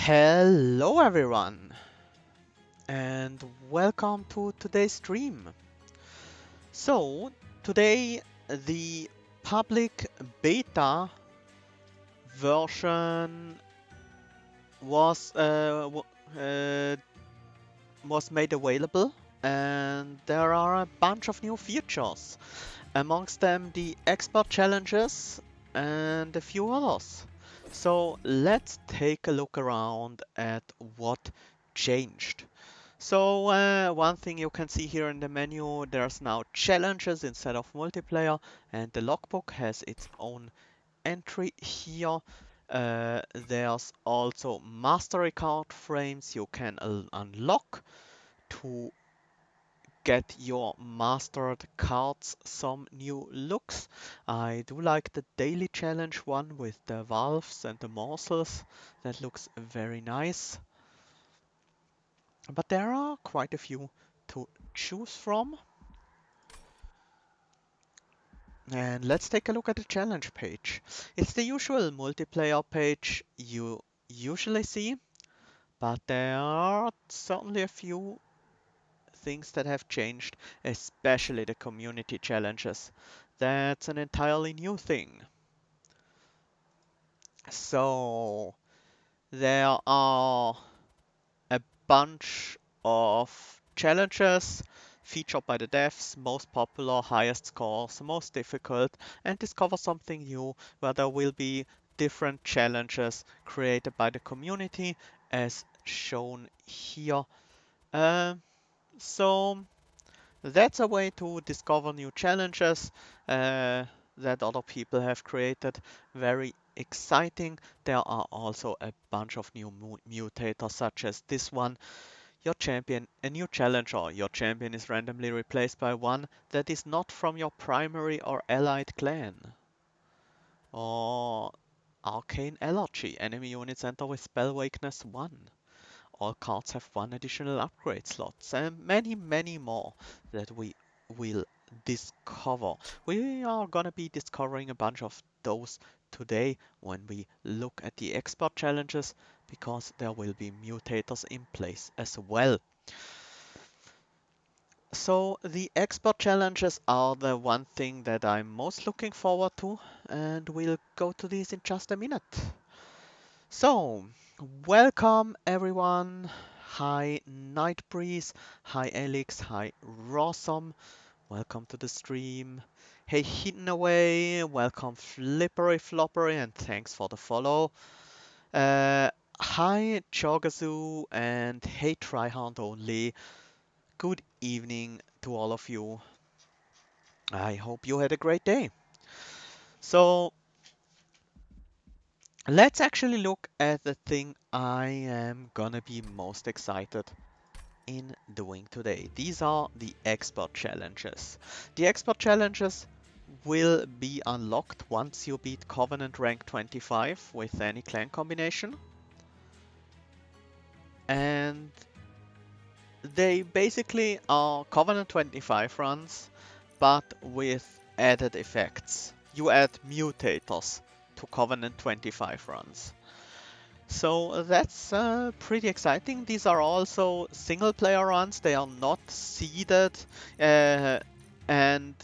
Hello everyone and welcome to today's stream. So today the public beta version was was made available, and there are a bunch of new features, amongst them the expert challenges and a few others. So let's take a look around at what changed. So one thing you can see here in the menu, there's now challenges instead of multiplayer, and the logbook has its own entry here. There's also mastery card frames you can unlock to get your mastered cards some new looks. I do like the daily challenge one with the valves and the morsels. That looks very nice. But there are quite a few to choose from. And let's take a look at the challenge page. It's the usual multiplayer page you usually see, but there are certainly a few things that have changed, especially the community challenges. That's an entirely new thing. So there are a bunch of challenges featured by the devs, most popular, highest scores, most difficult, and discover something new where there will be different challenges created by the community as shown here. So that's a way to discover new challenges that other people have created. Very exciting. There are also a bunch of new mutators, such as this one. Your champion, a new challenger. Your champion is randomly replaced by one that is not from your primary or allied clan. Or Arcane Allergy. Enemy units enter with Spell Weakness 1. All cards have one additional upgrade slots, and many, many more that we will discover. We are gonna be discovering a bunch of those today when we look at the expert challenges, because there will be mutators in place as well. So the expert challenges are the one thing that I'm most looking forward to, and we'll go to these in just a minute. So, welcome everyone. Hi Nightbreeze, hi Alex, hi Rossum. Welcome to the stream. Hey Hidden Away, welcome Flippery Floppery, and thanks for the follow. Hi Chogazu, and hey Tryhard Only. Good evening to all of you. I hope you had a great day. So, let's actually look at the thing I am gonna be most excited in doing today. These are the expert challenges. The expert challenges will be unlocked once you beat Covenant rank 25 with any clan combination. And they basically are Covenant 25 runs, but with added effects. You add mutators to Covenant 25 runs. So that's pretty exciting. These are also single player runs, they are not seeded. Uh, and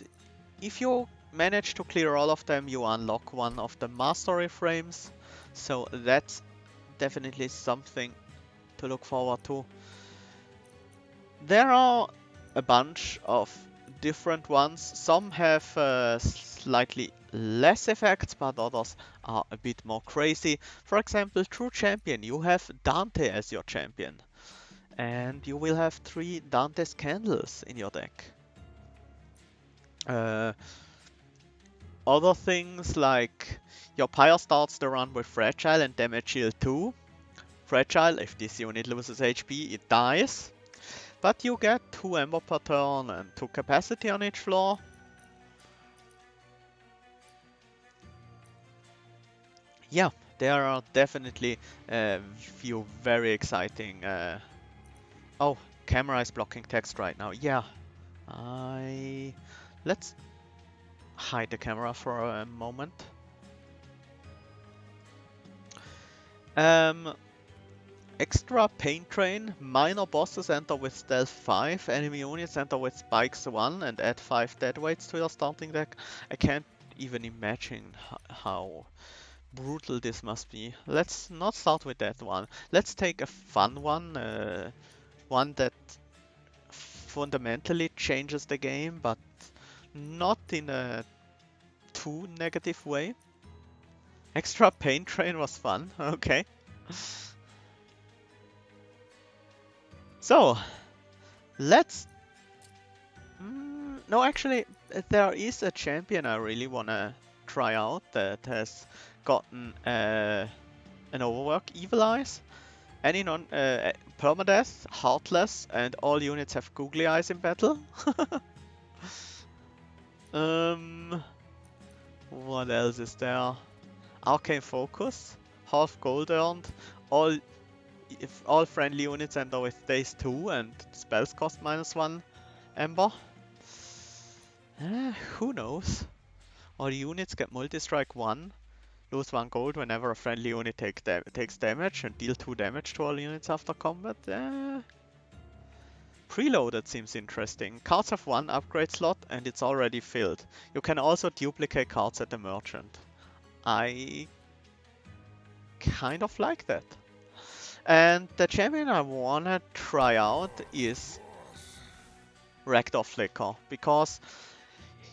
if you manage to clear all of them, you unlock one of the mastery frames. So that's definitely something to look forward to. There are a bunch of different ones. Some have slightly less effects, but others are a bit more crazy. For example, True Champion, you have Dante as your champion, and you will have 3 Dante's Candles in your deck. Uh, Other things like your Pyre starts the run with Fragile and damage shield 2. Fragile, if this unit loses HP, it dies. But you get 2 Ember per turn and 2 capacity on each floor. Yeah, there are definitely a few very exciting... Oh, camera is blocking text right now. Yeah, let's hide the camera for a moment. Um, Extra Pain Train, minor bosses enter with Stealth 5, enemy units enter with Spikes 1 and add 5 deadweights to your starting deck. I can't even imagine how brutal this must be. Let's not start with that one. Let's take a fun one, one that fundamentally changes the game, but not in a too negative way. Extra Pain Train was fun, okay. So, let's... no, actually, there is a champion I really wanna try out that has gotten an overwork, Evil Eyes. Any non permadeath, heartless, and all units have googly eyes in battle. What else is there? Arcane Focus, half gold earned, all if all friendly units enter with days 2 and spells cost -1 ember. Who knows? All units get multi-strike 1, lose 1 gold whenever a friendly unit takes damage and deal 2 damage to all units after combat. Preloaded seems interesting. Cards have 1 upgrade slot and it's already filled. You can also duplicate cards at the merchant. I kind of like that. And the champion I wanna try out is Ragdoll Flicker, because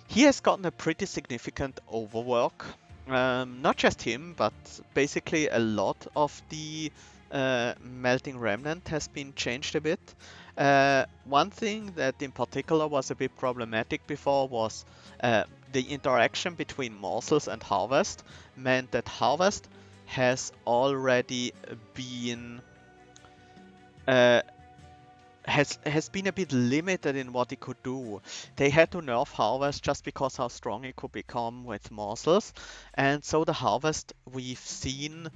he has gotten a pretty significant overwork. Not just him, but basically a lot of the Melting Remnant has been changed a bit. One thing that in particular was a bit problematic before was the interaction between morsels and harvest meant that harvest has already been uh, has been a bit limited in what it could do. They had to nerf Harvest just because how strong it could become with morsels, and so the Harvest we've seen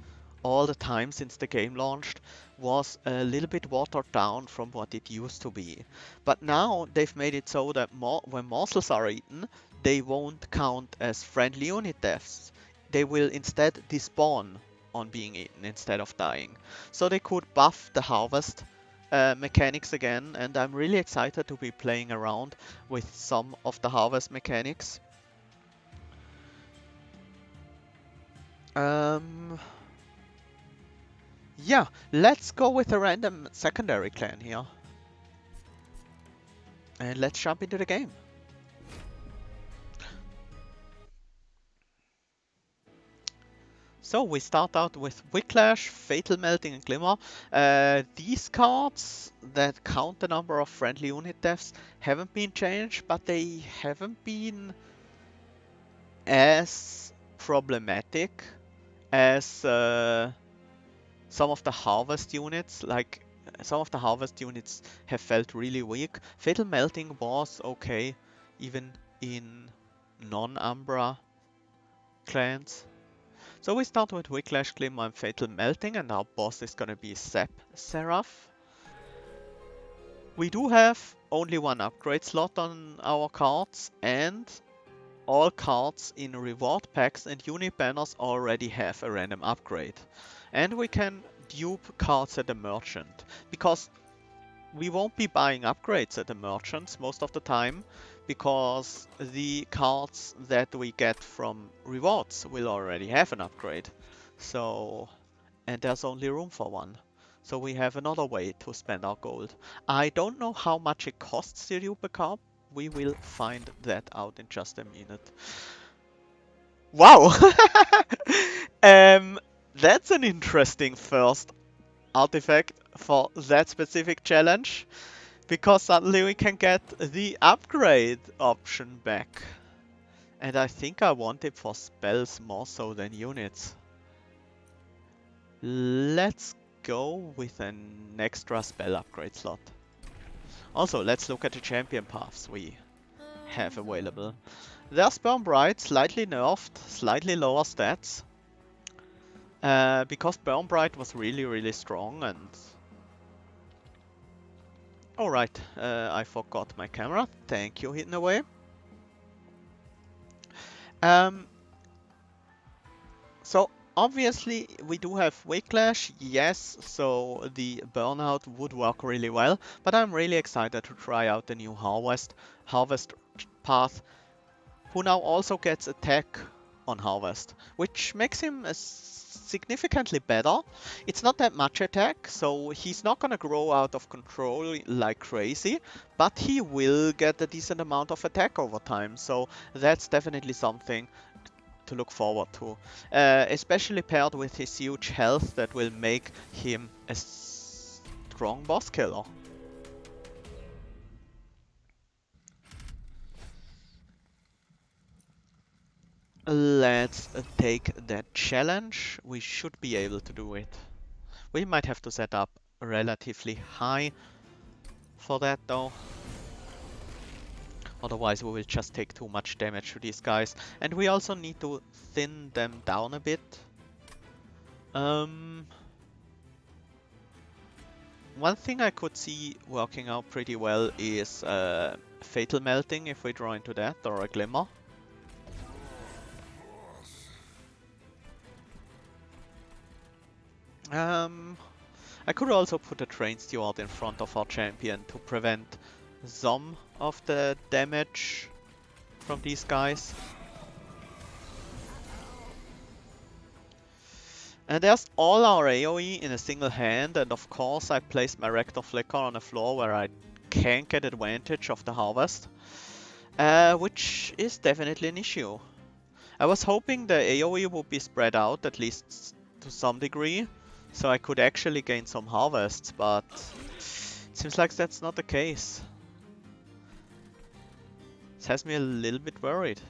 all the time since the game launched was a little bit watered down from what it used to be. But now they've made it so that when morsels are eaten, they won't count as friendly unit deaths. They will instead despawn on being eaten instead of dying. So they could buff the Harvest mechanics again, and I'm really excited to be playing around with some of the harvest mechanics. Yeah, let's go with a random secondary clan here. And let's jump into the game. So we start out with Whiplash, Fatal Melting, and Glimmer. These cards that count the number of friendly unit deaths haven't been changed, but they haven't been as problematic as some of the harvest units. Like some of the harvest units have felt really weak. Fatal Melting was okay, even in non-Umbra clans. So we start with Whiplash, Glimmer, and Fatal Melting, and our boss is gonna be Sep Seraph. We do have only 1 upgrade slot on our cards, and all cards in reward packs and unit banners already have a random upgrade. And we can dupe cards at the merchant, because we won't be buying upgrades at the merchants most of the time, because the cards that we get from rewards will already have an upgrade. So, and there's only room for 1. So we have another way to spend our gold. I don't know how much it costs to dupe a card. We will find that out in just a minute. Wow! That's an interesting first artifact for that specific challenge, because suddenly we can get the upgrade option back. And I think I want it for spells more so than units. Let's go with an extra spell upgrade slot. Also, let's look at the champion paths we have available. There's Burn Bright, slightly nerfed, slightly lower stats. Because Burn Bright was really strong and... Alright, I forgot my camera. Thank you, Hidden Away. So Obviously, we do have Whiplash, yes, so the Burnout would work really well, but I'm really excited to try out the new Harvest path, who now also gets attack on Harvest, which makes him significantly better. It's not that much attack, so he's not gonna grow out of control like crazy, but he will get a decent amount of attack over time, so that's definitely something to look forward to, especially paired with his huge health that will make him a strong boss killer. Let's take that challenge. We should be able to do it. We might have to set up relatively high for that though. Otherwise we will just take too much damage to these guys. And we also need to thin them down a bit. One thing I could see working out pretty well is Fatal Melting if we draw into that, or a Glimmer. I could also put a Train Steward in front of our champion to prevent some of the damage from these guys. And there's all our AoE in a single hand, and of course I placed my Rector Flicker on a floor where I can't get advantage of the Harvest, which is definitely an issue. I was hoping the AoE would be spread out at least to some degree, so I could actually gain some harvests, but it seems like that's not the case. This has me a little bit worried.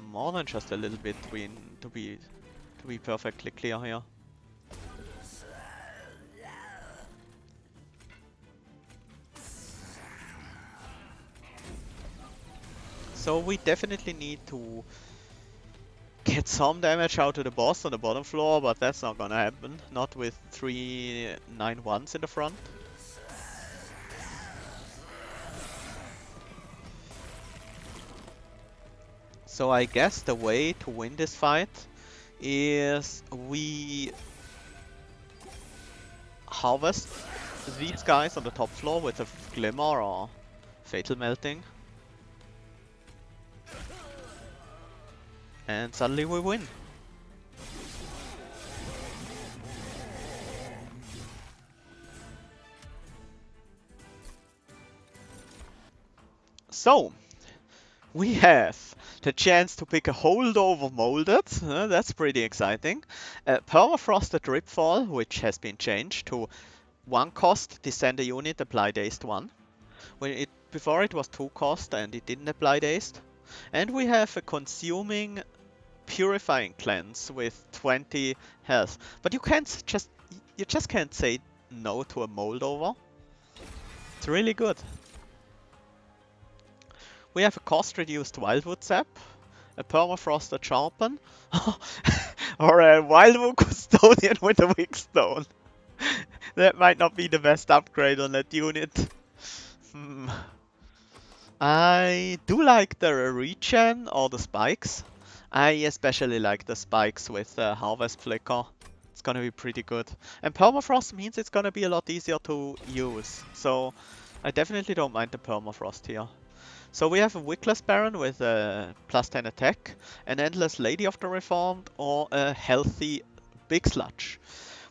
More than just a little bit, to be perfectly clear here. So we definitely need to get some damage out to the boss on the bottom floor, but that's not gonna happen. Not with 3 9-1s in the front. So I guess the way to win this fight is we harvest these guys on the top floor with a Glimmer or Fatal Melting. And suddenly we win. So, we have the chance to pick a holdover molded, that's pretty exciting. Permafrosted Ripfall, which has been changed to 1 cost, descend a unit, apply dazed 1. Before it was 2 cost and it didn't apply dazed. And we have a consuming purifying cleanse with 20 health. But you just can't say no to a moldover. It's really good. We have a cost-reduced Wildwood Sap, a Permafrosted Sharpen, or a Wildwood Custodian with a Weak Stone. That might not be the best upgrade on that unit. I do like the regen or the spikes. I especially like the spikes with Harvest Flicker. It's gonna be pretty good. And Permafrost means it's gonna be a lot easier to use. So I definitely don't mind the Permafrost here. So we have a Wickless Baron with a +10 attack, an Endless Lady of the Reformed, or a healthy Big Sludge.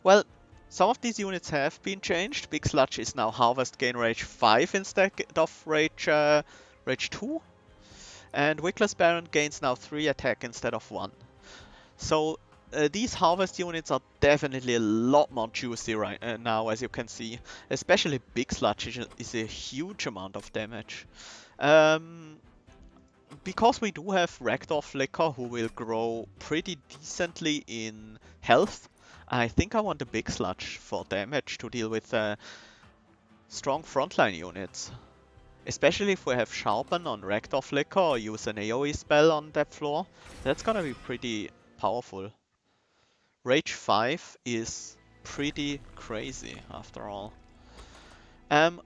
Well, some of these units have been changed. Big Sludge is now Harvest gain Rage 5 instead of Rage 2. And Wickless Baron gains now 3 attack instead of 1. So these Harvest units are definitely a lot more juicy right now, as you can see. Especially Big Sludge is a huge amount of damage. Because we do have Rector Flicker who will grow pretty decently in health, I think I want a Big Sludge for damage to deal with strong frontline units. Especially if we have Sharpen on Rector Flicker or use an AoE spell on that floor, that's gonna be pretty powerful. Rage 5 is pretty crazy after all.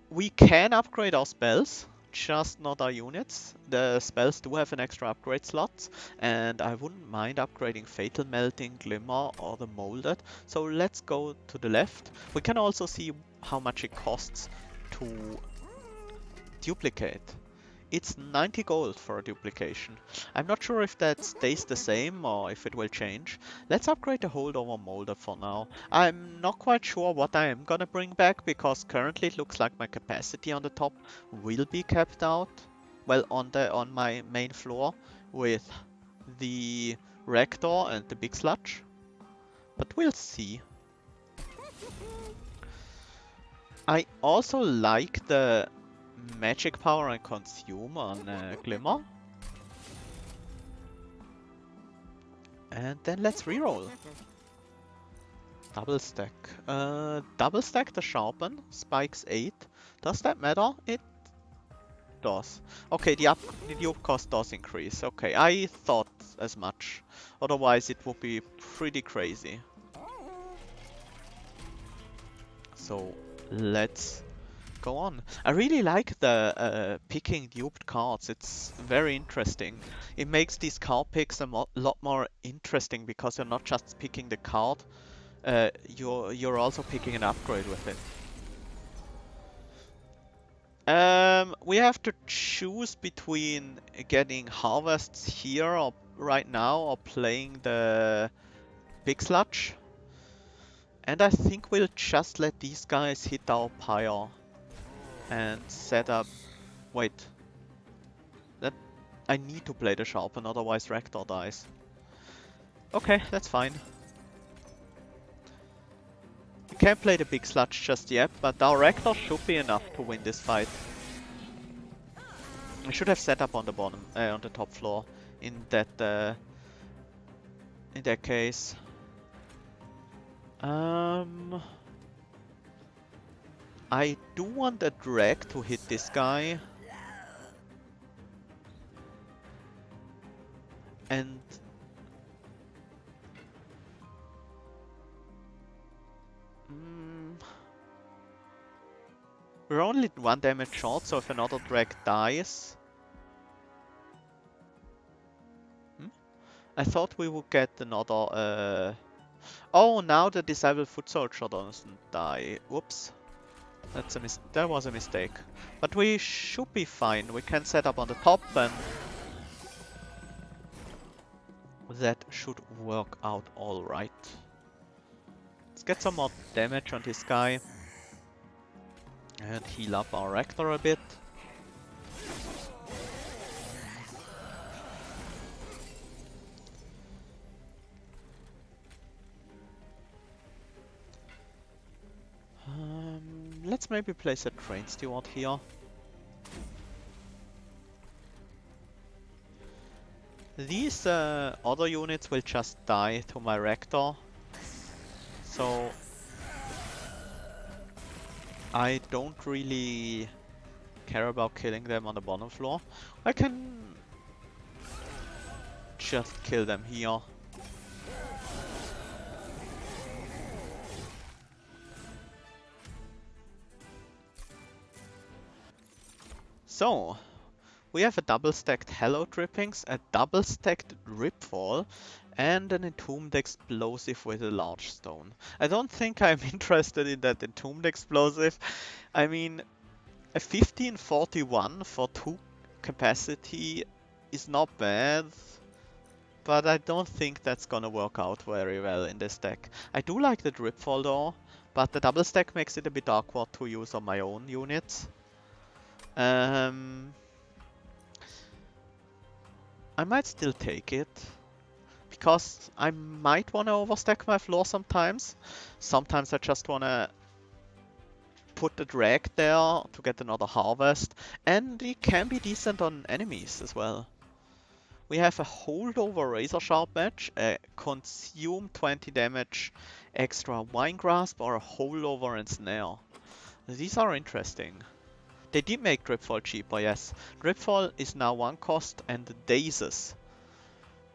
We can upgrade our spells just not our units. The spells do have an extra upgrade slot, and I wouldn't mind upgrading Fatal Melting, Glimmer, or the Molded. So let's go to the left. We can also see how much it costs to duplicate. It's 90 gold for a duplication. I'm not sure if that stays the same or if it will change. Let's upgrade the holdover molder for now. I'm not quite sure what I am gonna bring back because currently it looks like my capacity on the top will be kept out. Well, on my main floor with the rector and the big sludge. But we'll see. I also like the magic power I consume on Glimmer. And then let's reroll. Double stack. Double stack the sharpen. Spikes 8. Does that matter? It does. Okay, the up cost does increase. Okay, I thought as much. Otherwise it would be pretty crazy. So let's go on. I really like the picking duped cards. It's very interesting. It makes these card picks a lot more interesting because you're not just picking the card, you're also picking an upgrade with it. We have to choose between getting harvests here or right now or playing the big sludge. And I think we'll just let these guys hit our pyre and set up. Wait. That I need to play the sharpen, otherwise Rector dies. Okay, that's fine. We can't play the big sludge just yet, but our Rector should be enough to win this fight. We should have set up on the bottom, on the top floor, in that case. I do want a drag to hit this guy. And we're only 1 damage short, so if another drag dies... I thought we would get another... Oh, now the disabled foot soldier doesn't die. Whoops. That was a mistake. But we should be fine. We can set up on the top and... that should work out alright. Let's get some more damage on this guy. And heal up our Rector a bit. Let's maybe place a train steward here. These other units will just die to my Rector. So I don't really care about killing them on the bottom floor. I can just kill them here. So, we have a double stacked Hello Drippings, a double stacked Ripfall, and an Entombed Explosive with a large stone. I don't think I'm interested in that Entombed Explosive. I mean, a 1541 for 2 capacity is not bad, but I don't think that's gonna work out very well in this deck. I do like the Dripfall though, but the double stack makes it a bit awkward to use on my own units. I might still take it, because I might want to overstack my floor sometimes. Sometimes I just want to put the drag there to get another harvest, and it can be decent on enemies as well. We have a holdover Razor Sharp match, a consume 20 damage extra Wine Grasp, or a holdover Ensnare. These are interesting. They did make Dripfall cheaper, yes. Dripfall is now 1 cost and dazes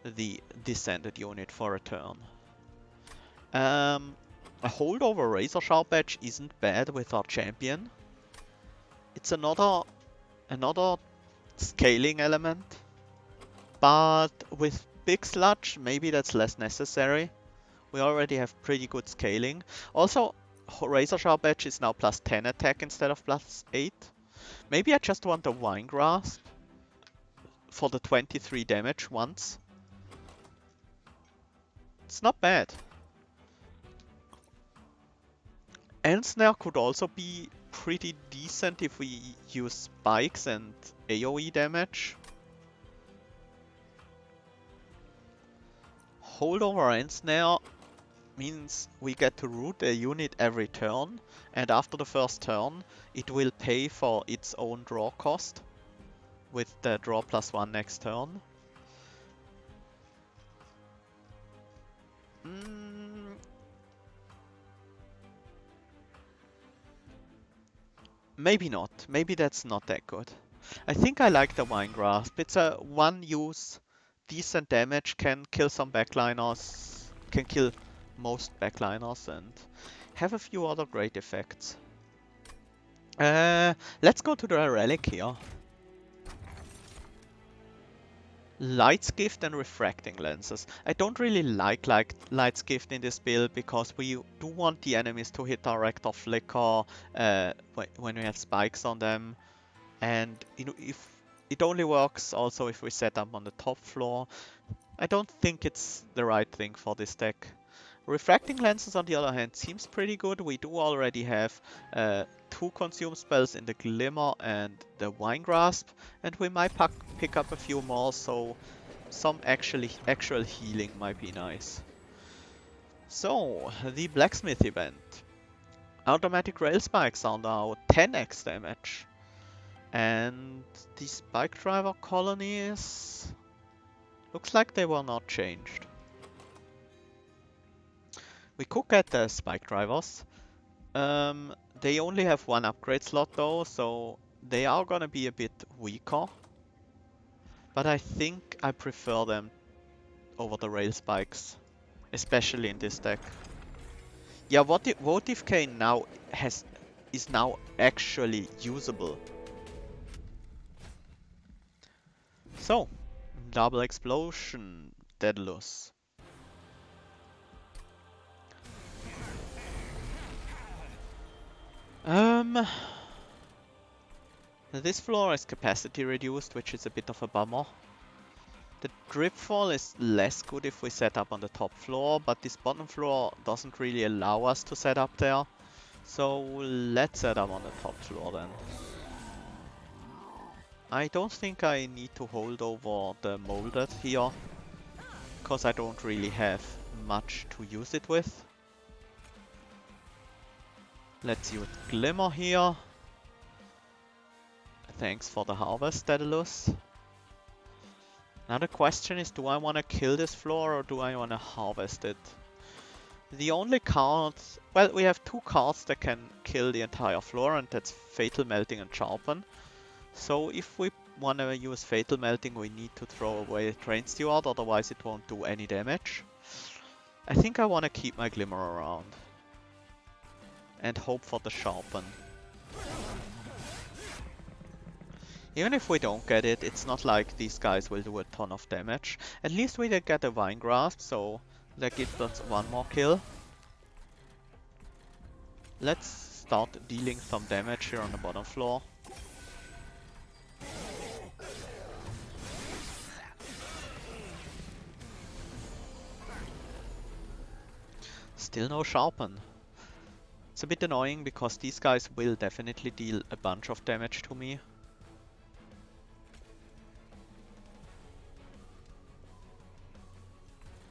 the descended unit for a turn. A holdover Razor Sharp Edge isn't bad with our champion. It's another another scaling element, but with big sludge, maybe that's less necessary. We already have pretty good scaling. Also, Razor Sharp Edge is now plus 10 attack instead of plus 8. Maybe I just want a Vine Grasp for the 23 damage once. It's not bad. Ensnare could also be pretty decent if we use spikes and AoE damage. Holdover Ensnare means we get to root a unit every turn, and after the first turn it will pay for its own draw cost with the draw +1 next turn. Maybe not. Maybe that's not that good. I think I like the Vine Grasp. It's a one use, decent damage, can kill some backliners, can kill most backliners, and have a few other great effects. Let's go to the relic here. Light's Gift and Refracting Lenses. I don't really like Light's Gift in this build because we do want the enemies to hit direct or flicker when we have spikes on them. And you know, if it only works also if we set up on the top floor. I don't think it's the right thing for this deck. Refracting Lenses on the other hand seems pretty good. We do already have 2 consume spells in the Glimmer and the Vine Grasp, and we might pick up a few more, so some actual healing might be nice. So, the Blacksmith event. Automatic Rail Spikes are now 10x damage. And the Spike Driver colonies looks like they were not changed. We could get the Spike Drivers. They only have 1 upgrade slot though, so they are gonna be a bit weaker. But I think I prefer them over the Rail Spikes, especially in this deck. Yeah, Votive Cane now is now actually usable. So, Double Explosion, Daedalus. This floor is capacity reduced, which is a bit of a bummer. The drip fall is less good if we set up on the top floor, but this bottom floor doesn't really allow us to set up there. So let's set up on the top floor then. I don't think I need to hold over the molded here, because I don't really have much to use it with. Let's use Glimmer here. Thanks for the harvest, Daedalus. Now the question is, do I want to kill this floor or do I want to harvest it? The only cards... Well, we have 2 cards that can kill the entire floor, and that's Fatal Melting and Sharpen. So if we want to use Fatal Melting, we need to throw away Train Steward, otherwise it won't do any damage. I think I want to keep my Glimmer around. And hope for the Sharpen. Even if we don't get it, it's not like these guys will do a ton of damage. At least we did get a Vine Grasp, so that gives us 1 more kill. Let's start dealing some damage here on the bottom floor. Still no Sharpen. It's a bit annoying because these guys will definitely deal a bunch of damage to me.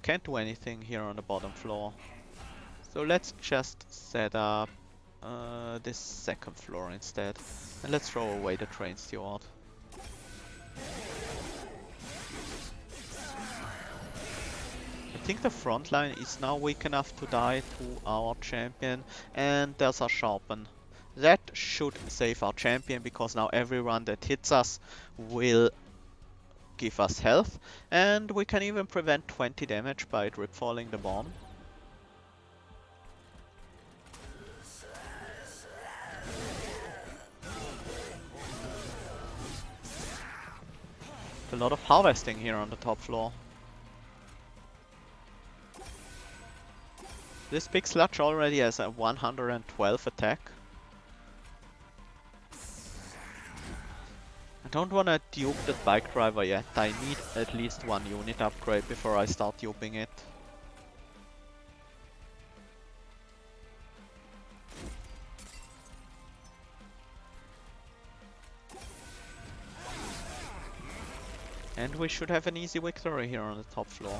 Can't do anything here on the bottom floor. So let's just set up this second floor instead. And let's throw away the Train Steward. I think the front line is now weak enough to die to our champion, and there's a Sharpen. That should save our champion, because now every run that hits us will give us health, and we can even prevent 20 damage by drip falling the bomb. A lot of harvesting here on the top floor. This big sludge already has a 112 attack. I don't want to dupe the bike driver yet. I need at least one unit upgrade before I start duping it. And we should have an easy victory here on the top floor.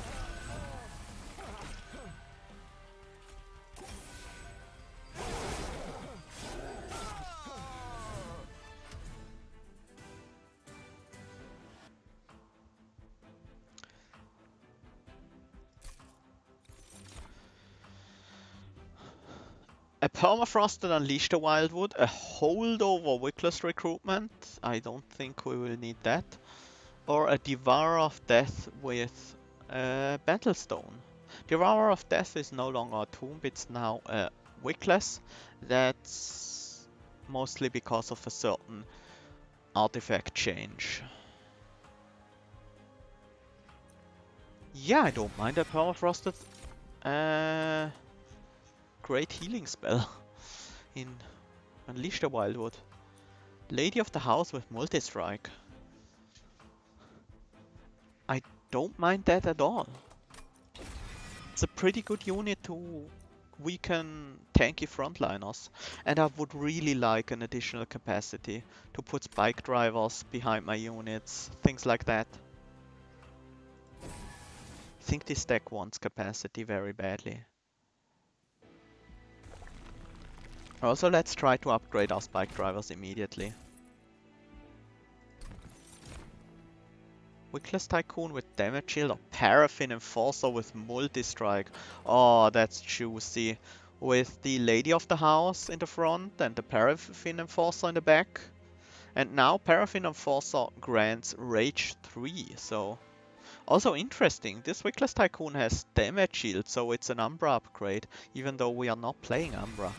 A permafrost that unleashed a wildwood, a holdover wickless recruitment. I don't think we will need that. Or a Devourer of Death with Battlestone. Devourer of Death is no longer a tomb, it's now a wickless. That's mostly because of a certain artifact change. Yeah, I don't mind a permafrosted great healing spell in Unleash the Wildwood. Lady of the House with multi-strike. I don't mind that at all. It's a pretty good unit to weaken tanky frontliners. And I would really like an additional capacity to put spike drivers behind my units, things like that. I think this deck wants capacity very badly. Also, let's try to upgrade our spike drivers immediately. Wickless Tycoon with damage shield or Paraffin Enforcer with multi-strike. Oh, that's juicy. With the Lady of the House in the front and the Paraffin Enforcer in the back. And now Paraffin Enforcer grants Rage 3, so... Also interesting, this Wickless Tycoon has damage shield, so it's an Umbra upgrade, even though we are not playing Umbra.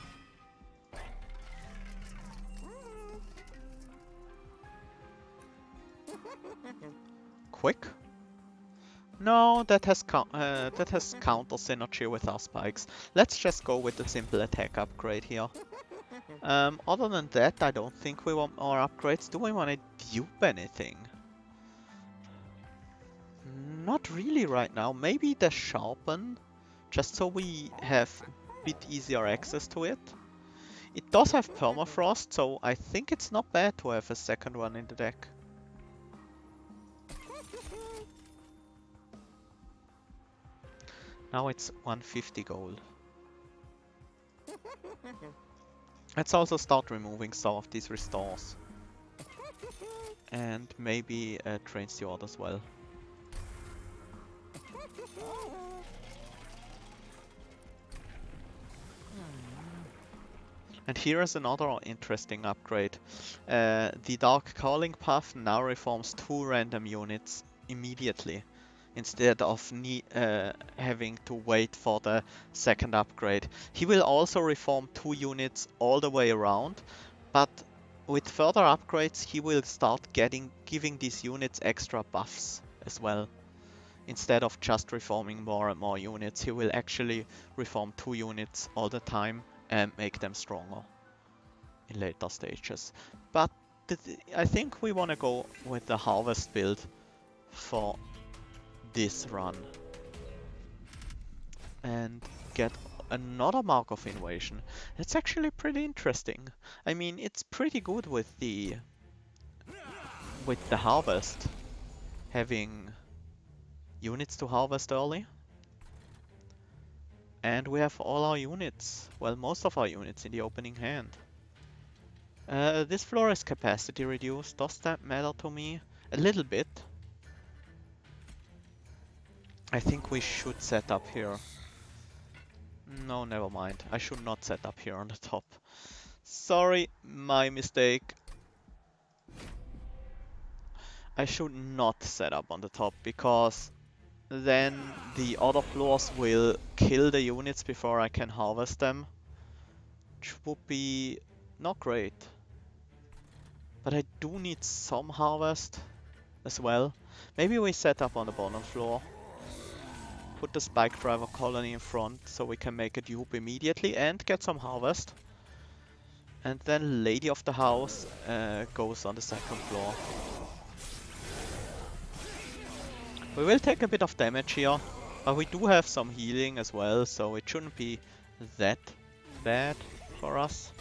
Quick? No, that has counter synergy with our spikes. Let's just go with the simple attack upgrade here. Other than that, I don't think we want more upgrades. Do we want to dupe anything? Not really right now. Maybe the Sharpen, just so we have a bit easier access to it. It does have Permafrost, so I think it's not bad to have a second one in the deck. Now it's 150 gold. Let's also start removing some of these restores. And maybe Train Steward as well. And here is another interesting upgrade. The Dark Calling Path now reforms 2 random units immediately, instead of having to wait for the second upgrade. He will also reform 2 units all the way around, but with further upgrades he will start giving these units extra buffs as well. Instead of just reforming more and more units, he will actually reform 2 units all the time and make them stronger in later stages. But I think we want to go with the Harvest build for this run and get another Mark of Invasion. It's actually pretty interesting. I mean, it's pretty good with the Harvest, having units to harvest early. And we have all our units, well, most of our units in the opening hand. This floor is capacity reduced. Does that matter to me? A little bit. I think we should set up here. No, never mind. I should not set up here on the top. Sorry, my mistake. I should not set up on the top because then the other floors will kill the units before I can harvest them, which would be not great. But I do need some harvest as well. Maybe we set up on the bottom floor. Put the spike driver colony in front so we can make a dupe immediately and get some harvest. And then Lady of the House goes on the second floor. We will take a bit of damage here, but we do have some healing as well, so it shouldn't be that bad for us.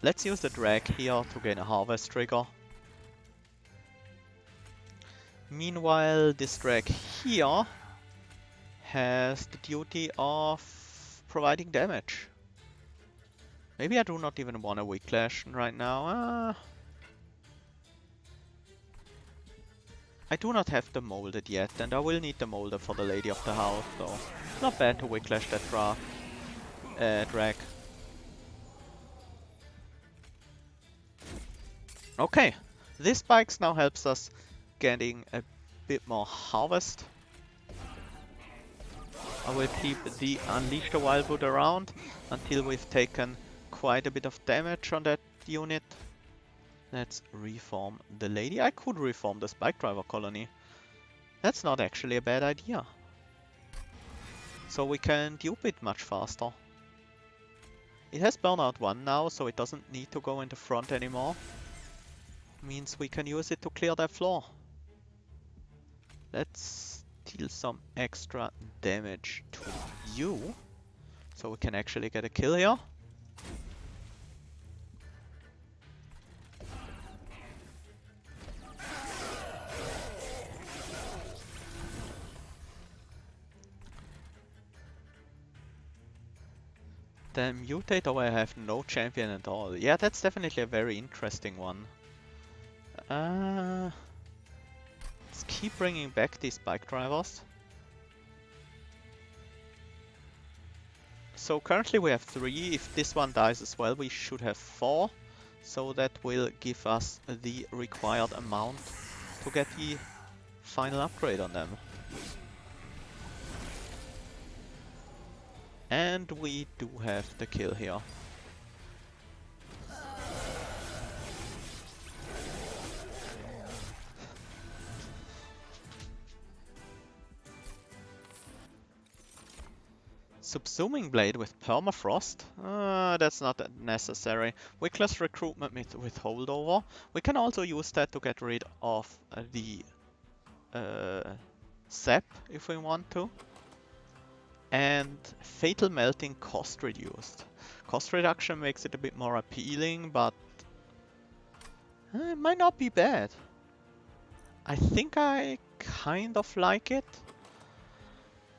Let's use the drag here to gain a harvest trigger. Meanwhile, this drag here has the duty of providing damage. Maybe I do not even want a Whiplash right now. I do not have the molded yet, and I will need the molded for the Lady of the House, so not bad to Whiplash that drag. Okay, this spikes now helps us getting a bit more harvest. I will keep the Unleash the Wildwood around until we've taken quite a bit of damage on that unit. Let's reform the Lady. I could reform the Spike Driver colony. That's not actually a bad idea. So we can dupe it much faster. It has Burnout 1 now, so it doesn't need to go in the front anymore. Means we can use it to clear that floor. Let's deal some extra damage to you, so we can actually get a kill here. The Mutator where I have no champion at all. Yeah, that's definitely a very interesting one. Let's keep bringing back these spike drivers. So currently we have 3. If this one dies as well, we should have 4. So that will give us the required amount to get the final upgrade on them. And we do have the kill here. Subsuming Blade with Permafrost? That's not that necessary. Wickless Recruitment with Holdover. We can also use that to get rid of the Sap if we want to. And Fatal Melting cost reduced. Cost reduction makes it a bit more appealing, but it might not be bad. I think I kind of like it.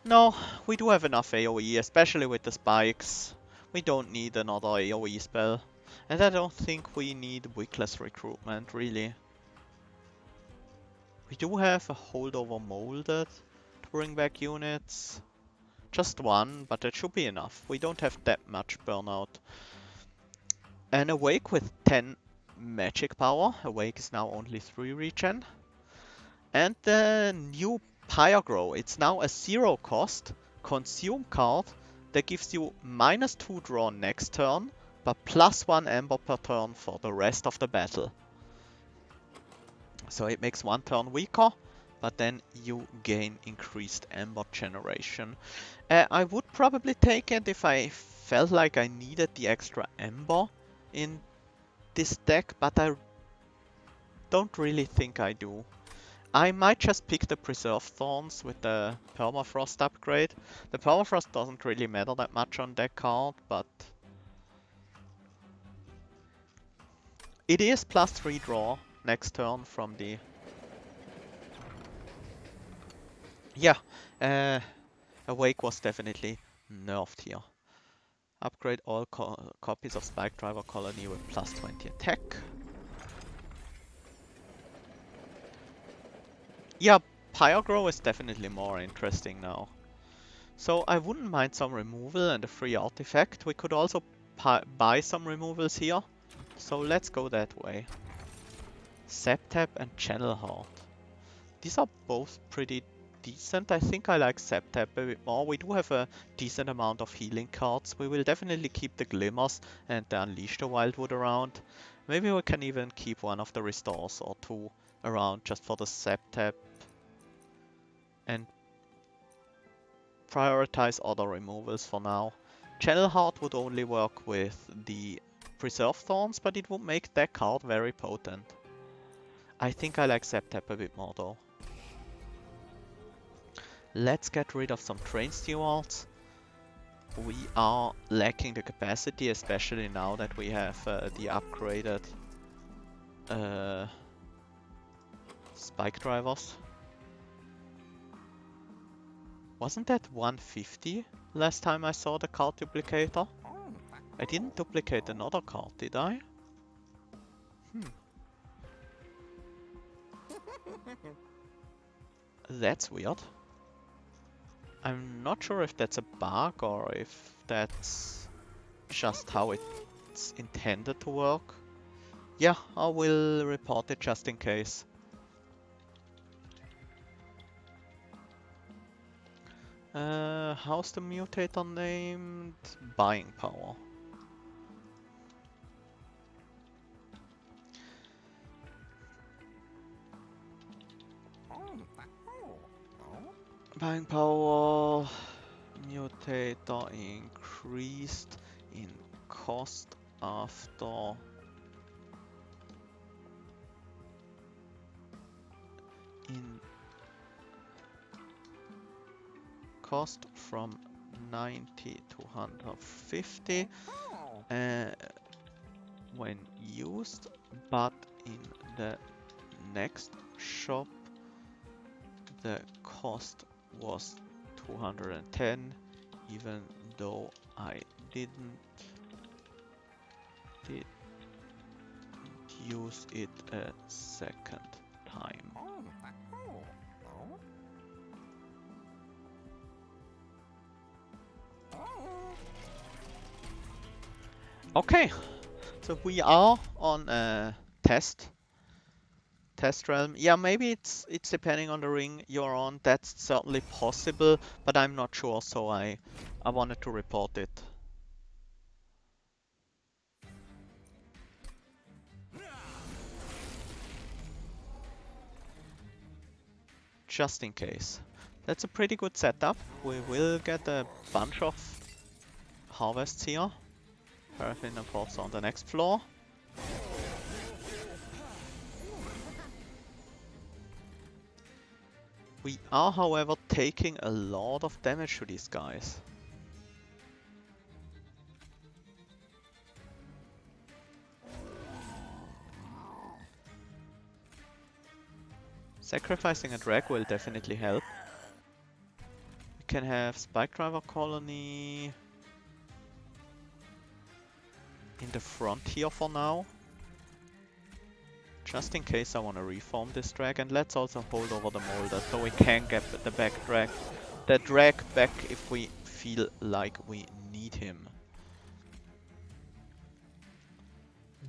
No, we do have enough AoE, especially with the spikes. We don't need another AoE spell. And I don't think we need Wickless Recruitment, really. We do have a Holdover Molded to bring back units. Just one, but that should be enough. We don't have that much burnout. An Awake with 10 magic power. Awake is now only 3 regen. And the new Pyrogrow. It's now a 0 cost consume card that gives you -2 draw next turn, but +1 Ember per turn for the rest of the battle. So it makes 1 turn weaker, but then you gain increased Ember generation. I would probably take it if I felt like I needed the extra Ember in this deck, but I don't really think I do. I might just pick the Preserve Thorns with the Permafrost upgrade. The Permafrost doesn't really matter that much on that card, but it is +3 draw next turn from the... Yeah, Awake was definitely nerfed here. Upgrade all copies of Spike Driver Colony with +20 attack. Yeah, Pyrogrow is definitely more interesting now. So I wouldn't mind some removal and a free artifact. We could also buy some removals here. So let's go that way. Septap and Channel Heart. These are both pretty decent. I think I like Septap a bit more. We do have a decent amount of healing cards. We will definitely keep the Glimmers and the Unleash the Wildwood around. Maybe we can even keep one of the restores or two around just for the Septep and prioritize other removals for now. Channel Heart would only work with the Preserve Thorns, but it would make that card very potent. I think I like Septep a bit more though. Let's get rid of some Train Stewards. We are lacking the capacity, especially now that we have the upgraded Spike Drivers. Wasn't that 150 last time I saw the card duplicator? I didn't duplicate another card, did I? That's weird. I'm not sure if that's a bug or if that's just how it's intended to work. Yeah, I will report it just in case. How's the mutator named? Buying Power. Buying Power. Mutator increased in cost after cost from 90 to 150 when used, but in the next shop the cost was 210, even though I didn't use it a second time. Okay, so we are on a test realm. Yeah, maybe it's depending on the ring you're on. That's certainly possible, but I'm not sure, so I wanted to report it. Just in case. That's a pretty good setup. We will get a bunch of harvests here. Paraffin and pots on the next floor. We are, however, taking a lot of damage to these guys. Sacrificing a drag will definitely help. We can have Spike Driver Colony in the front here for now. Just in case I want to reform this drag, and let's also hold over the Molder so we can get the drag back if we feel like we need him.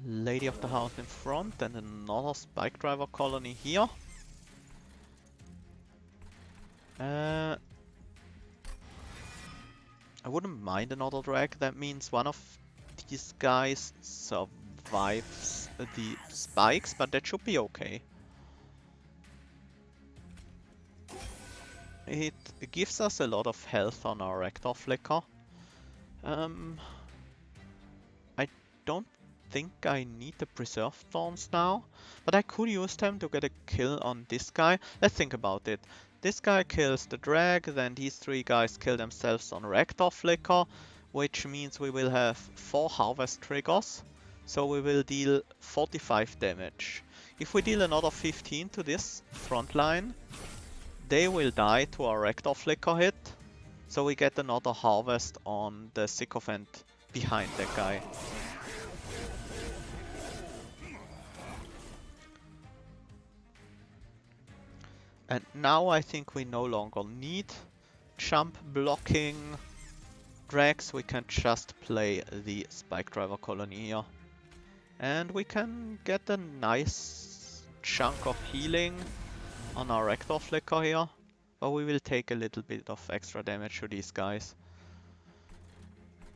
Lady of the House in front, and another Spike Driver Colony here. I wouldn't mind another drag. That means one of these guys survives the spikes, but that should be okay. It gives us a lot of health on our Rector Flicker. I don't think I need the Preserve Thorns now, but I could use them to get a kill on this guy. Let's think about it. This guy kills the drag, then these three guys kill themselves on Rector Flicker, which means we will have 4 harvest triggers, so we will deal 45 damage. If we deal another 15 to this front line, they will die to our Rector Flicker hit, so we get another harvest on the Sycophant behind that guy. And now I think we no longer need jump blocking drags, we can just play the Spike Driver Colony here. And we can get a nice chunk of healing on our Rector Flicker here, but we will take a little bit of extra damage to these guys.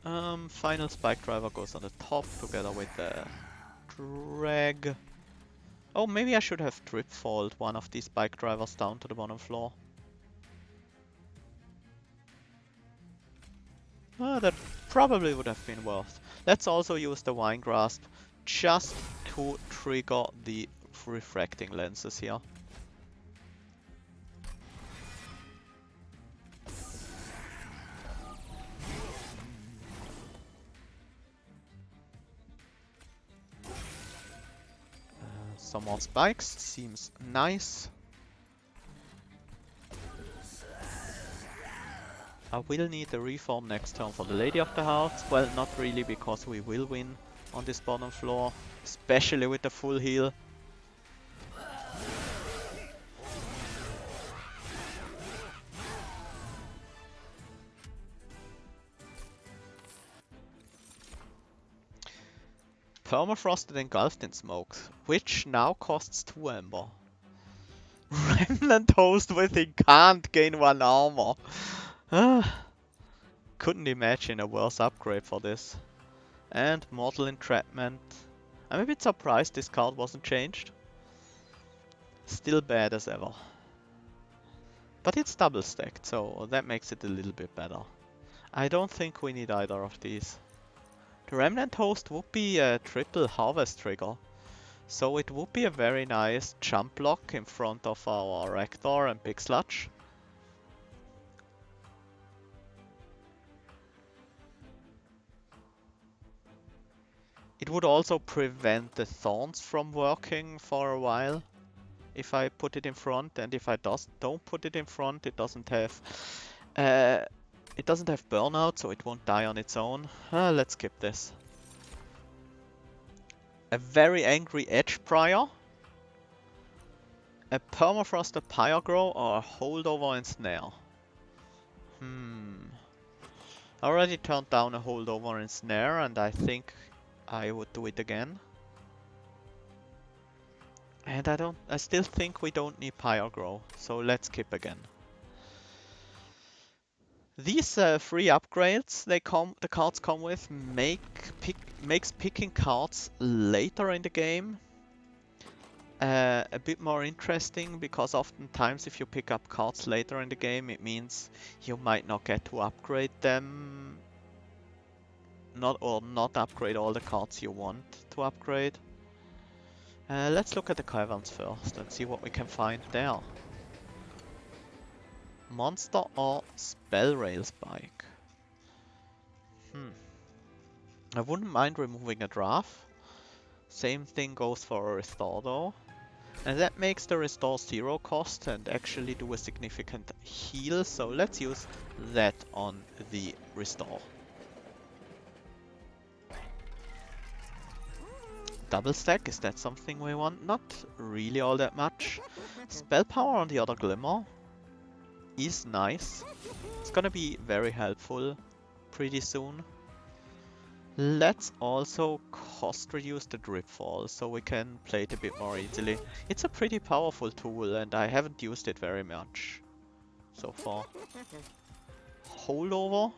Final Spike Driver goes on the top together with the drag... Oh, maybe I should have tripfalled one of these bike drivers down to the bottom floor. That probably would have been worth. Let's also use the Vine Grasp just to trigger the refracting lenses here. Some more spikes, seems nice. I will need a reform next turn for the Lady of the Hearts. Well, not really, because we will win on this bottom floor, especially with the full heal. Permafrosted engulfed in smoke, which now costs 2 Ember. Remnant host with he can't gain 1 armor. Couldn't imagine a worse upgrade for this. And Mortal Entrapment. I'm a bit surprised this card wasn't changed. Still bad as ever. But it's double stacked, so that makes it a little bit better. I don't think we need either of these. The Remnant host would be a triple harvest trigger. So it would be a very nice jump block in front of our Rector and Big Sludge. It would also prevent the Thorns from working for a while if I put it in front, and if I don't put it in front, it doesn't have burnout, so it won't die on its own. Let's skip this. A very angry Edge Prior, a Permafrosted Pyrogrow, or a Holdover and Snare. I already turned down a Holdover and Snare, and I think I would do it again. And I still think we don't need Pyrogrow, so let's skip again. These 3 upgrades the cards come with makes picking cards later in the game a bit more interesting, because oftentimes if you pick up cards later in the game, it means you might not get to upgrade them, not upgrade all the cards you want to upgrade. Let's look at the caverns first and see what we can find there. Monster or Spell Rail Spike? I wouldn't mind removing a draft. Same thing goes for a Restore though. And that makes the Restore 0 cost and actually do a significant heal, so let's use that on the Restore. Double stack, is that something we want? Not really all that much. Spell power on the other Glimmer is nice. It's gonna be very helpful pretty soon. Let's also cost reduce the Dripfall so we can play it a bit more easily. It's a pretty powerful tool and I haven't used it very much so far. Holdover?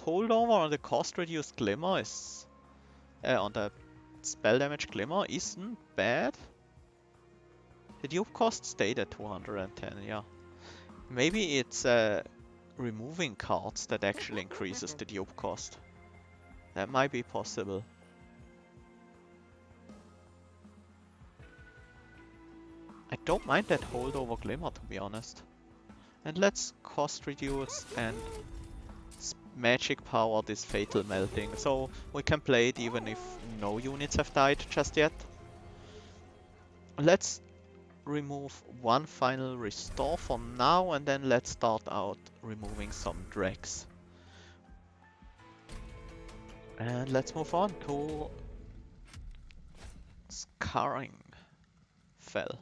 Holdover on the cost reduced Glimmer is... on the spell damage Glimmer isn't bad. The dupe cost stayed at 210, yeah. Maybe it's removing cards that actually increases the dupe cost. That might be possible. I don't mind that Holdover Glimmer, to be honest. And let's cost reduce and magic power this Fatal Melting, so we can play it even if no units have died just yet. Let's remove one final Restore for now, and then let's start out removing some Dregs. And let's move on to Scarring Fell.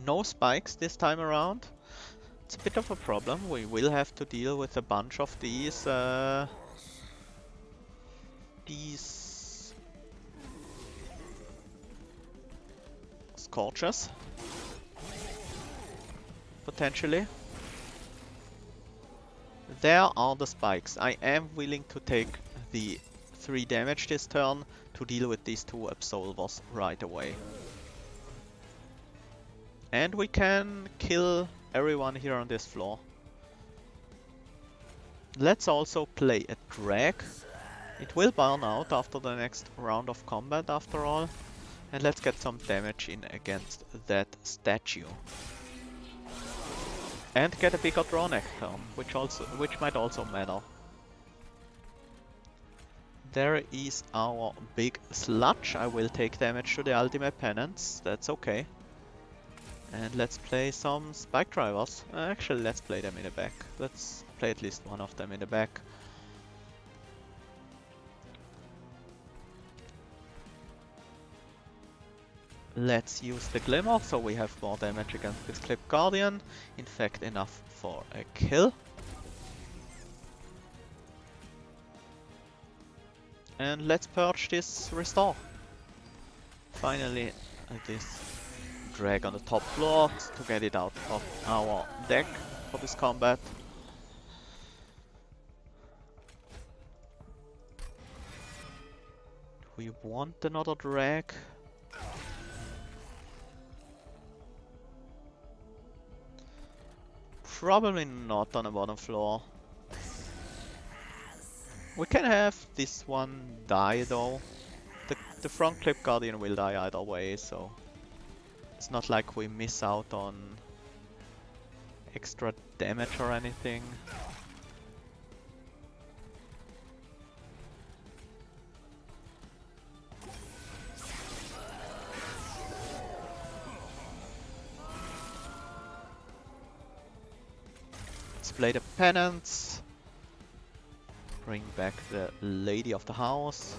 No spikes this time around. It's a bit of a problem. We will have to deal with a bunch of these Scorchers. potentially. There are the spikes. I am willing to take the 3 damage this turn to deal with these 2 Absolvers right away. And we can kill everyone here on this floor. Let's also play a drag. It will burn out after the next round of combat after all. And let's get some damage in against that statue. And get a bigger draw next turn, which might also matter. There is our big sludge. I will take damage to the ultimate penance, that's okay. And let's play some spike drivers. Actually, let's play them in the back. Let's play at least one of them in the back. Let's use the Glimmer, so we have more damage against this Clip Guardian. In fact, enough for a kill. And let's purge this restore. Finally, this drag on the top floor to get it out of our deck for this combat. We want another drag. Probably not on the bottom floor. We can have this one die though. The front Clip Guardian will die either way, so it's not like we miss out on extra damage or anything. Let's play the penance. Bring back the lady of the house.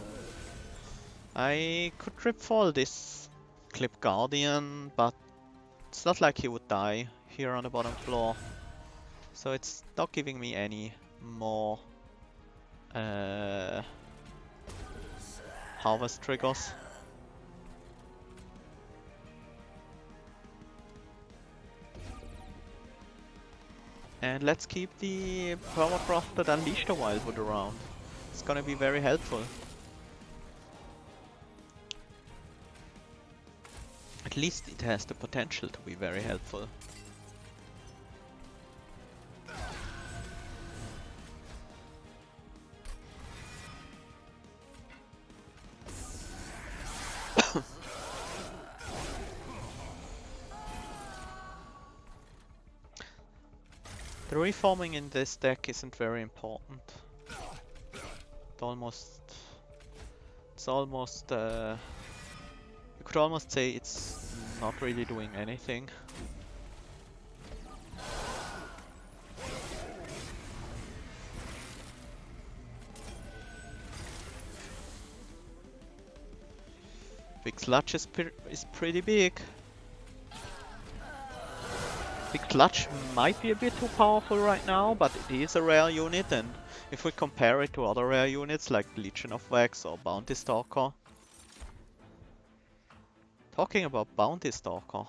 I could trip fall this Clip Guardian, but it's not like he would die here on the bottom floor. So it's not giving me any more harvest triggers. And let's keep the Permafrost that Unleash the Wildwood around. It's gonna be very helpful. At least it has the potential to be very helpful. The reforming in this deck isn't very important. It's almost, you could almost say it's not really doing anything. Big Sludge is pretty big. Big Sludge might be a bit too powerful right now, but it is a rare unit, and if we compare it to other rare units like Legion of Wax or Bounty Stalker. Talking about Bounty Stalker,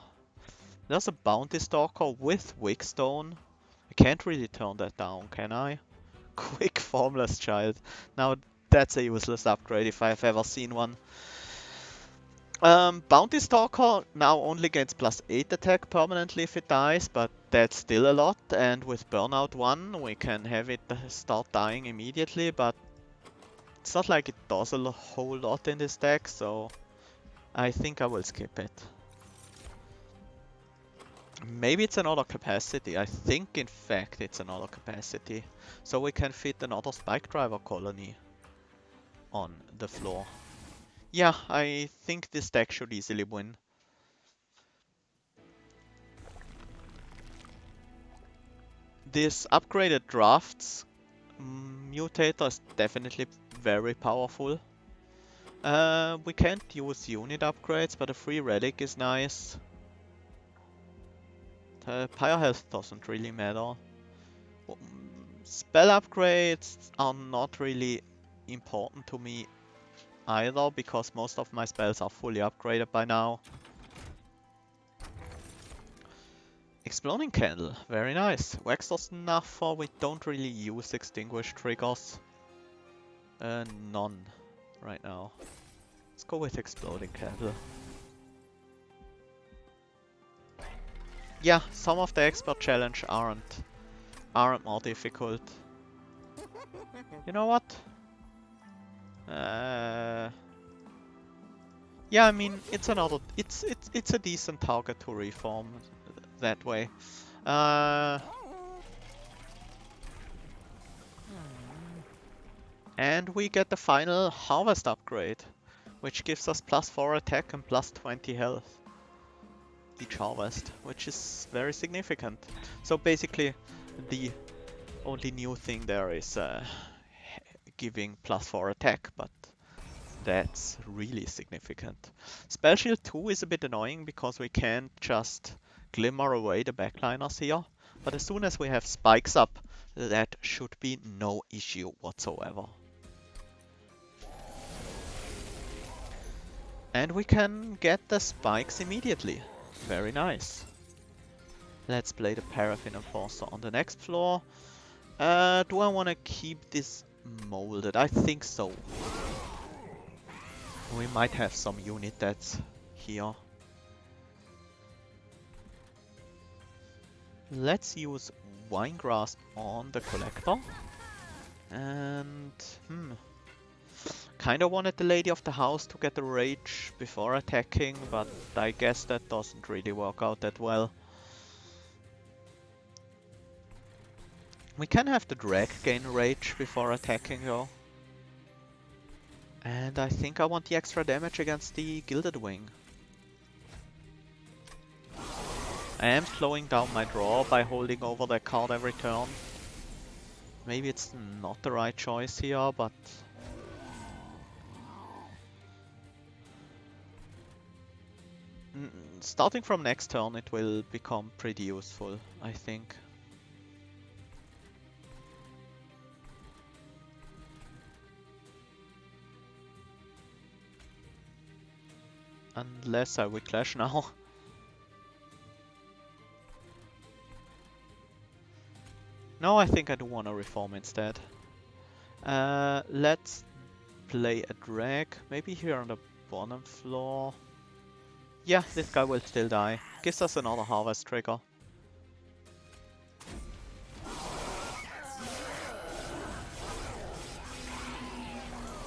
there's a Bounty Stalker with Wigstone. I can't really turn that down, can I? Quick Formless Child. Now that's a useless upgrade if I've ever seen one. Bounty Stalker now only gets +8 attack permanently if it dies, but that's still a lot, and with Burnout 1 we can have it start dying immediately, but it's not like it does a whole lot in this deck, so I think I will skip it. Maybe it's another capacity. I think in fact it's another capacity, so we can fit another Spike Driver colony on the floor. Yeah, I think this deck should easily win. This upgraded drafts mutator is definitely very powerful. We can't use unit upgrades, but a free relic is nice. The Pyre health doesn't really matter. Spell upgrades are not really important to me either, because most of my spells are fully upgraded by now. Exploding Candle, very nice. Waxer's Naphtha, we don't really use extinguish triggers. None right now. Let's go with Exploding Candle. Yeah, some of the expert challenge aren't more difficult. You know what? Yeah, I mean it's a decent target to reform that way. And we get the final harvest upgrade, which gives us +4 attack and +20 health each harvest, which is very significant. So basically, the only new thing there is giving +4 attack, but that's really significant. Spell Shield 2 is a bit annoying because we can't just glimmer away the backliners here, but as soon as we have spikes up, that should be no issue whatsoever. And we can get the spikes immediately. Very nice. Let's play the Paraffin Enforcer on the next floor. Do I want to keep this molded? I think so. We might have some unit that's here. Let's use Wine Grasp on the Collector. And, kinda wanted the Lady of the House to get the Rage before attacking, but I guess that doesn't really work out that well. We can have the Drag gain Rage before attacking though. And I think I want the extra damage against the Gilded Wing. I am slowing down my draw by holding over that card every turn. Maybe it's not the right choice here, but... starting from next turn it will become pretty useful, I think. Unless I Whiplash now. No, I think I do want to reform instead. Let's play a drag, maybe here on the bottom floor. Yeah, this guy will still die. Gives us another harvest trigger.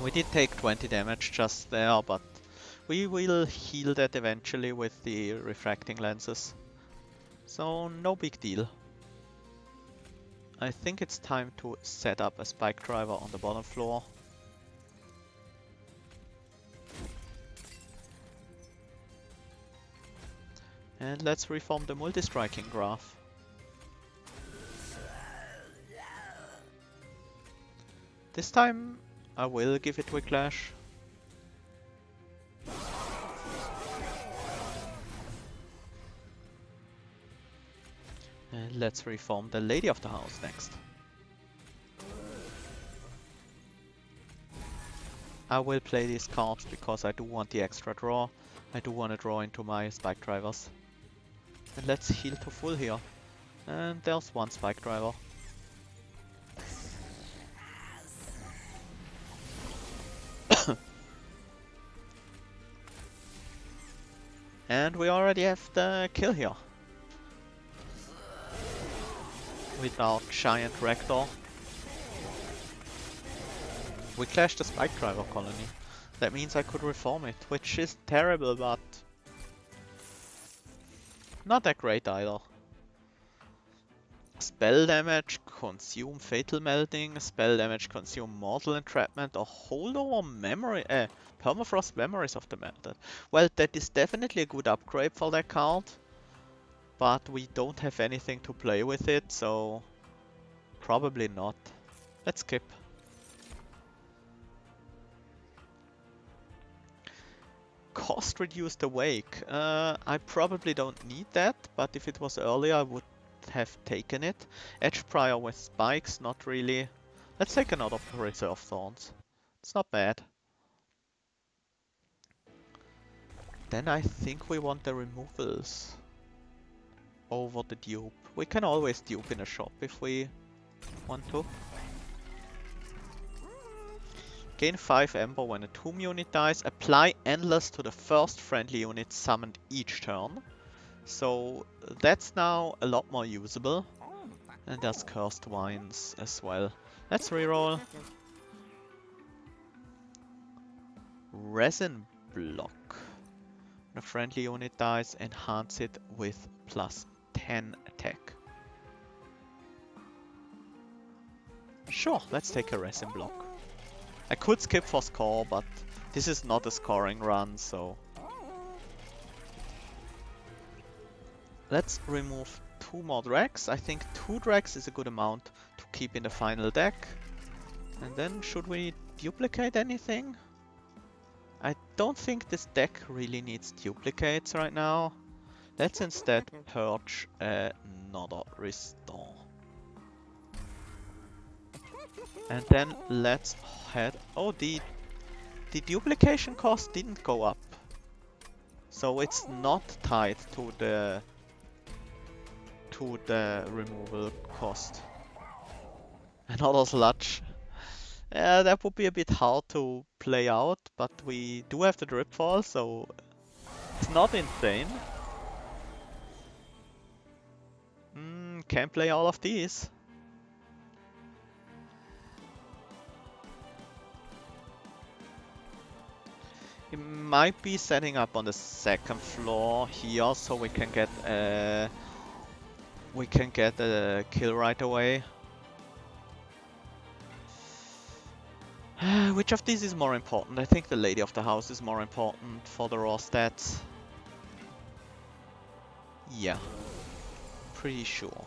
We did take 20 damage just there, but we will heal that eventually with the refracting lenses. So no big deal. I think it's time to set up a spike driver on the bottom floor. And let's reform the multi-striking graph. This time I will give it Whiplash. And let's reform the Lady of the House next. I will play these cards because I do want the extra draw. I do want to draw into my spike drivers. And let's heal to full here. And there's one spike driver. And we already have the kill here. With our giant Rector. We clashed the spike driver colony. That means I could reform it, which is terrible, but not that great either. Spell damage, consume Fatal Melting, spell damage, consume Mortal Entrapment, or hold over memory, Permafrost Memories of the Melted. Well, that is definitely a good upgrade for that card, but we don't have anything to play with it, so probably not. Let's skip. Cost reduced awake. I probably don't need that, but if it was earlier I would have taken it. Edge Prior with spikes, not really. Let's take another Reserve Thorns. It's not bad. Then I think we want the removals. over the dupe. We can always dupe in a shop if we want to. Gain 5 Ember when a tomb unit dies. Apply Endless to the first friendly unit summoned each turn. So that's now a lot more usable. And there's Cursed Wines as well. Let's reroll. Resin Block. When a friendly unit dies, enhance it with plus 10 attack. Sure, let's take a Resin Block. I could skip for score, but this is not a scoring run, so... Let's remove 2 more Drags. I think 2 Drags is a good amount to keep in the final deck. And then, should we duplicate anything? I don't think this deck really needs duplicates right now. Let's instead purge another Restore. And then let's head... Oh, the duplication cost didn't go up. So it's not tied to the removal cost. Another sludge. Yeah, that would be a bit hard to play out, but we do have the Dripfall, so it's not insane. Can't play all of these. He might be setting up on the second floor here, so we can get a kill right away. Which of these is more important? I think the Lady of the House is more important for the raw stats. Yeah, pretty sure.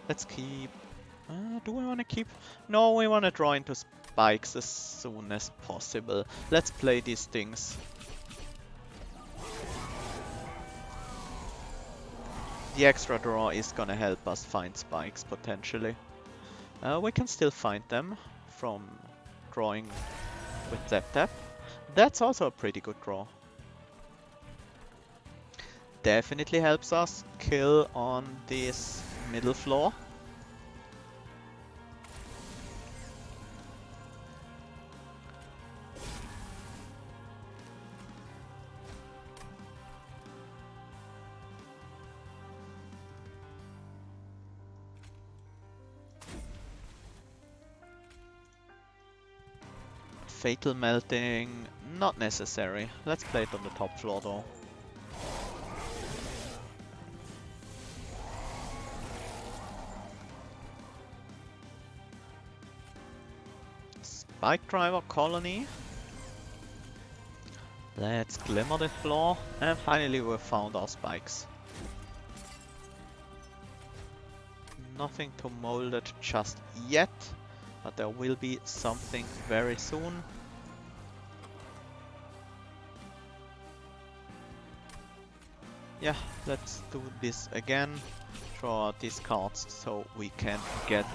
Let's keep... do we want to keep... No, we want to draw into spikes as soon as possible. Let's play these things. The extra draw is gonna help us find spikes, potentially. We can still find them from drawing with Zap Tap. That's also a pretty good draw. Definitely helps us kill on this middle floor. Fatal Melting, not necessary. Let's play it on the top floor though. Spike Driver Colony. Let's glimmer this floor, and finally we found our spikes. Nothing to mold it just yet, but there will be something very soon. Yeah, let's do this again. Draw these cards so we can get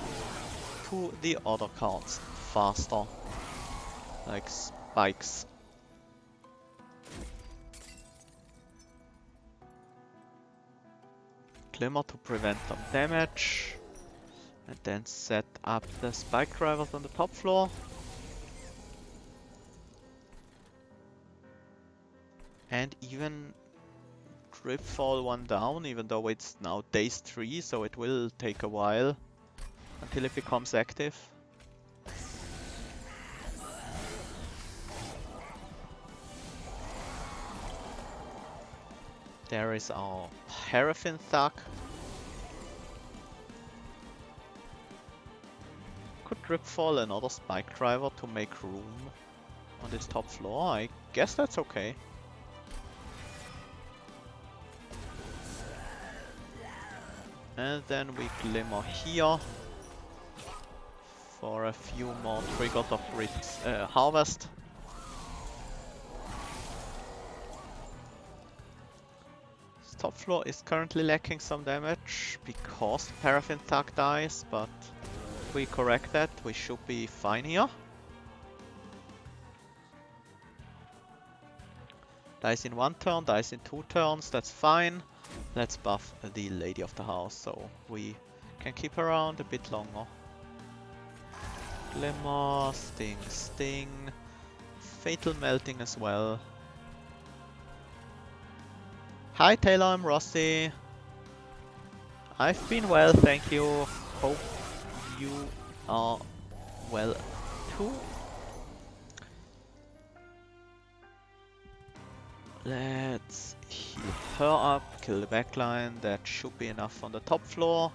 to the other cards faster. Like spikes. Glimmer to prevent some damage. And then set up the spike drivers on the top floor. And even Dripfall one down, even though it's now days 3, so it will take a while until it becomes active. There is our Paraffin Thug. Could Dripfall another spike driver to make room on this top floor? I guess that's okay. And then we glimmer here for a few more triggers of Harvest. This top floor is currently lacking some damage because the Paraffin Thug dies, but if we correct that, we should be fine here. Dies in 1 turn, dies in 2 turns, that's fine. Let's buff the Lady of the House so we can keep her around a bit longer. Glimmer, Sting, Sting, Fatal Melting as well. Hi Taylor, I'm Rossi. I've been well, thank you. Hope you are well too. Let's heal her up, kill the backline. That should be enough on the top floor.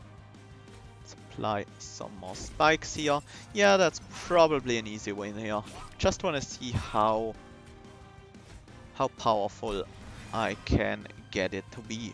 Let's apply some more spikes here. Yeah, that's probably an easy win here. Just want to see how powerful I can get it to be.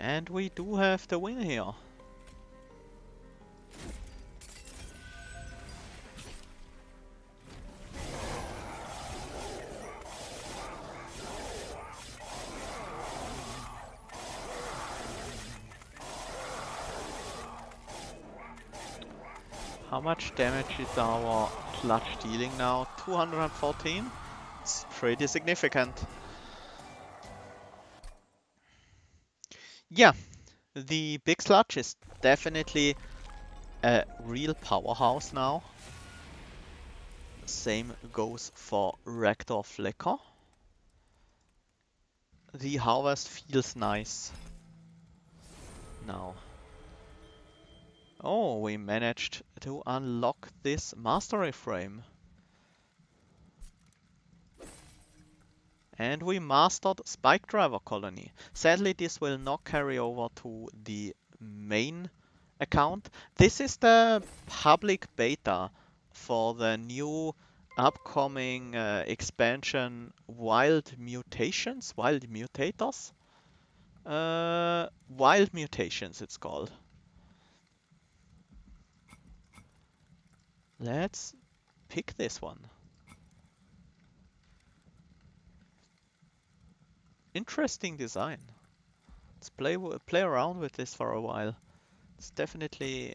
And we do have the win here. How much damage is our clutch dealing now? 214? It's pretty significant. Yeah, the big sludge is definitely a real powerhouse now. Same goes for Rector Flicker. The harvest feels nice now. Oh, we managed to unlock this mastery frame. And we mastered Spike Driver Colony. Sadly, this will not carry over to the main account. This is the public beta for the new upcoming expansion Wild Mutations? Wild Mutators? Wild Mutations it's called. Let's pick this one. Interesting design. Let's play around with this for a while. It's definitely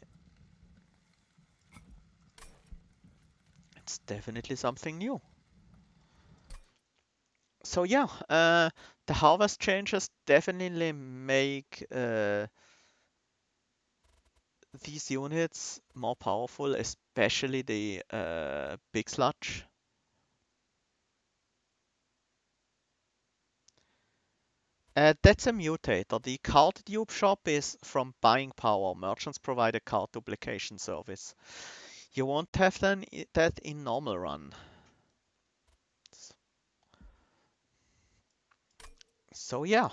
something new. So yeah, the harvest changes definitely make these units more powerful, especially the big sludge. That's a mutator. The card dupe shop is from buying power. Merchants provide a card duplication service. You won't have that in normal run. So yeah,